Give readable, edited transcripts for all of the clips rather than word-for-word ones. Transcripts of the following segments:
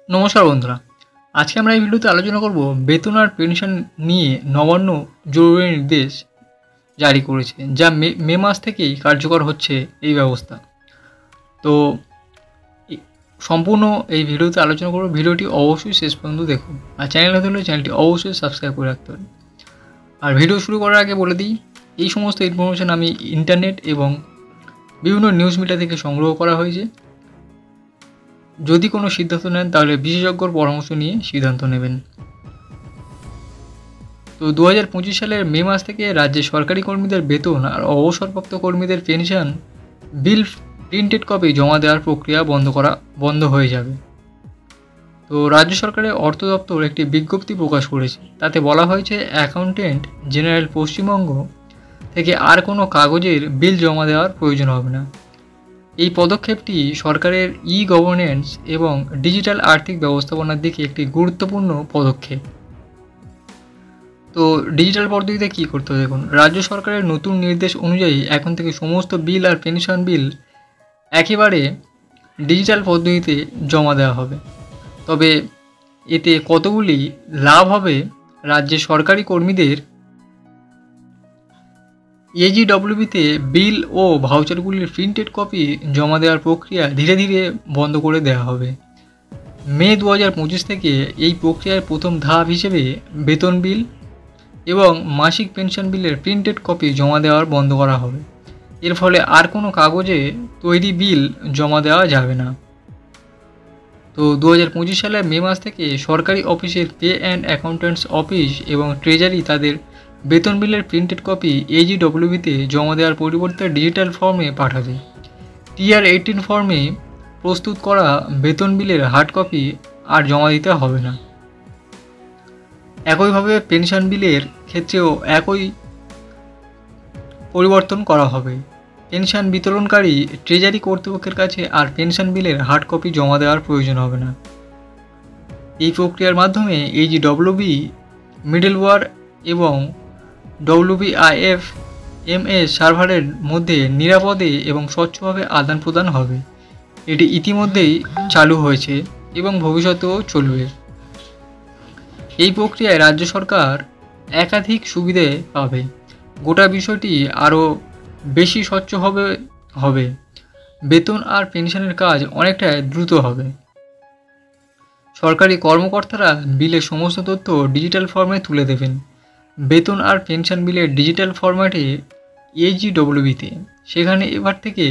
নমস্কার বন্ধুরা, আজকে আমরা এই ভিডিওতে আলোচনা করব বেতন আর পেনশন নিয়ে নবান্ন জরুরি নির্দেশ জারি করেছে, যা মে মাস থেকেই কার্যকর হচ্ছে এই ব্যবস্থা। তো সম্পূর্ণ এই ভিডিওতে আলোচনা করব। ভিডিওটি অবশ্যই শেষ পর্যন্ত দেখুন, আর চ্যানেল হতে হলে চ্যানেলটি অবশ্যই সাবস্ক্রাইব করে রাখতে হবে। আর ভিডিও শুরু করার আগে বলে দিই, এই সমস্ত ইনফরমেশন আমি ইন্টারনেট এবং বিভিন্ন নিউজ মিডিয়া থেকে সংগ্রহ করা হয়েছে। যদি কোনো সিদ্ধান্ত নেন তাহলে বিশেষজ্ঞর পরামর্শ নিয়ে সিদ্ধান্ত নেবেন। তো 2025 সালের মে মাস থেকে রাজ্যে সরকারি কর্মীদের বেতন আর অবসরপ্রাপ্ত কর্মীদের পেনশন বিল প্রিন্টেড কপি জমা দেওয়ার প্রক্রিয়া বন্ধ হয়ে যাবে। তো রাজ্য সরকারের অর্থ দপ্তর একটি বিজ্ঞপ্তি প্রকাশ করেছে। তাতে বলা হয়েছে অ্যাকাউন্টেন্ট জেনারেল পশ্চিমবঙ্গ থেকে আর কোনো কাগজের বিল জমা দেওয়ার প্রয়োজন হবে না। এই পদক্ষেপটি সরকারের গভর্নেন্স এবং ডিজিটাল আর্থিক ব্যবস্থাপনার দিকে একটি গুরুত্বপূর্ণ পদক্ষেপ। তো ডিজিটাল পদ্ধতিতে কী করতে হবে দেখুন, রাজ্য সরকারের নতুন নির্দেশ অনুযায়ী এখন থেকে সমস্ত বিল আর পেনশন বিল একেবারে ডিজিটাল পদ্ধতিতে জমা দেওয়া হবে। তবে এতে কতগুলি লাভ হবে, রাজ্যের সরকারি কর্মীদের এজিডব্লিউবিতে বিল ও ভাউচারগুলির প্রিন্টেড কপি জমা দেওয়ার প্রক্রিয়া ধীরে ধীরে বন্ধ করে দেওয়া হবে। মে 2025 থেকে এই প্রক্রিয়ার প্রথম ধাপ হিসেবে বেতন বিল এবং মাসিক পেনশন বিলের প্রিন্টেড কপি জমা দেওয়ার বন্ধ করা হবে। এর ফলে আর কোনো কাগজে তৈরি বিল জমা দেওয়া যাবে না। তো 2025 সালের মে মাস থেকে সরকারি অফিসের পে অ্যান্ড অ্যাকাউন্ট্যান্টস অফিস এবং ট্রেজারি তাদের বেতন বিলের প্রিন্টেড কপি এজিডব্লিউবিতে জমা দেওয়ার পরিবর্তে ডিজিটাল ফর্মে পাঠাবে। TR-18 ফর্মে প্রস্তুত করা বেতন বিলের হার্ড কপি আর জমা দিতে হবে না। একইভাবে পেনশন বিলের ক্ষেত্রেও একই পরিবর্তন করা হবে। পেনশন বিতরণকারী ট্রেজারি কর্তৃপক্ষের কাছে আর পেনশন বিলের হার্ড কপি জমা দেওয়ার প্রয়োজন হবে না। এই প্রক্রিয়ার মাধ্যমে এজিডব্লিউবি মিডলওয়্যার এবং WBIFMS সার্ভারের মধ্যে নিরাপদে এবং স্বচ্ছভাবে আদান প্রদান হবে। এটি ইতিমধ্যেই চালু হয়েছে এবং ভবিষ্যতেও চলবে। এই প্রক্রিয়ায় রাজ্য সরকার একাধিক সুবিধে পাবে। গোটা বিষয়টি আরও বেশি স্বচ্ছ হবে। বেতন আর পেনশনের কাজ অনেকটা দ্রুত হবে। সরকারি কর্মকর্তারা বিলের সমস্ত তথ্য ডিজিটাল ফর্মে তুলে দেবেন। বেতন আর পেনশন বিলের ডিজিটাল ফরম্যাটে এজিডব্লিউবিতে, সেখানে এবার থেকে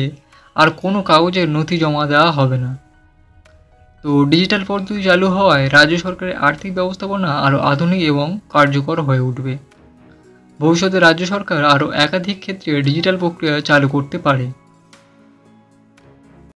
আর কোনো কাগজের নথি জমা দেওয়া হবে না। তো ডিজিটাল পদ্ধতি চালু হওয়ায় রাজ্য সরকারের আর্থিক ব্যবস্থাপনা আরও আধুনিক এবং কার্যকর হয়ে উঠবে। ভবিষ্যতে রাজ্য সরকার আরও একাধিক ক্ষেত্রে ডিজিটাল প্রক্রিয়া চালু করতে পারে।